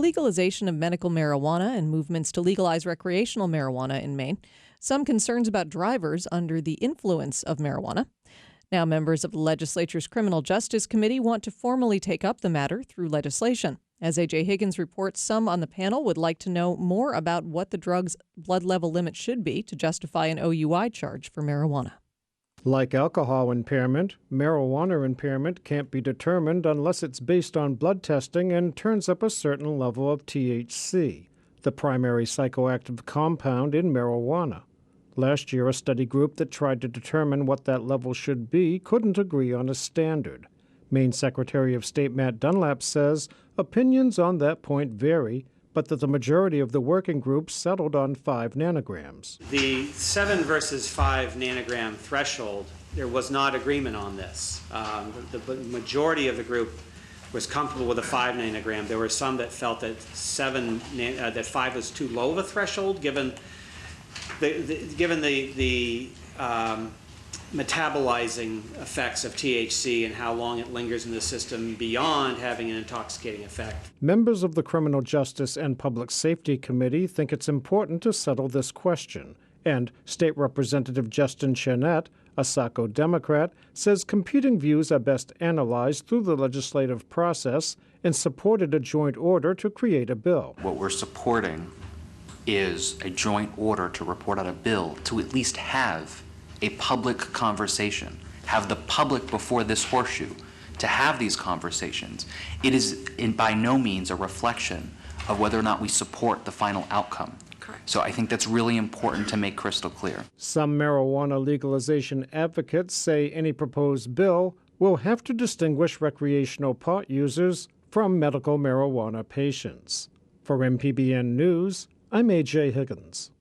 legalization of medical marijuana and movements to legalize recreational marijuana in Maine, some concerns about drivers under the influence of marijuana. Now, members of the legislature's Criminal Justice Committee want to formally take up the matter through legislation. As A.J. Higgins reports, some on the panel would like to know more about what the drug's blood level limit should be to justify an OUI charge for marijuana. Like alcohol impairment, marijuana impairment can't be determined unless it's based on blood testing and turns up a certain level of THC, the primary psychoactive compound in marijuana. Last year, a study group that tried to determine what that level should be couldn't agree on a standard. Maine Secretary of State Matt Dunlap says opinions on that point vary, but that the majority of the working group settled on 5 nanograms. The 7 versus 5 nanogram threshold, there was not agreement on this. The majority of the group was comfortable with a 5 nanogram. There were some that felt that 5 was too low of a threshold, given the metabolizing effects of THC and how long it lingers in the system beyond having an intoxicating effect. Members of the Criminal Justice and Public Safety Committee think it's important to settle this question, and State Representative Justin Chenette, a Saco Democrat, says competing views are best analyzed through the legislative process and supported a joint order to create a bill. What we're supporting is a joint order to report out a bill to at least have a public conversation, have the public before this horseshoe to have these conversations. It is by no means a reflection of whether or not we support the final outcome. Correct. So I think that's really important to make crystal clear. Some marijuana legalization advocates say any proposed bill will have to distinguish recreational pot users from medical marijuana patients. For MPBN News, I'm A.J. Higgins.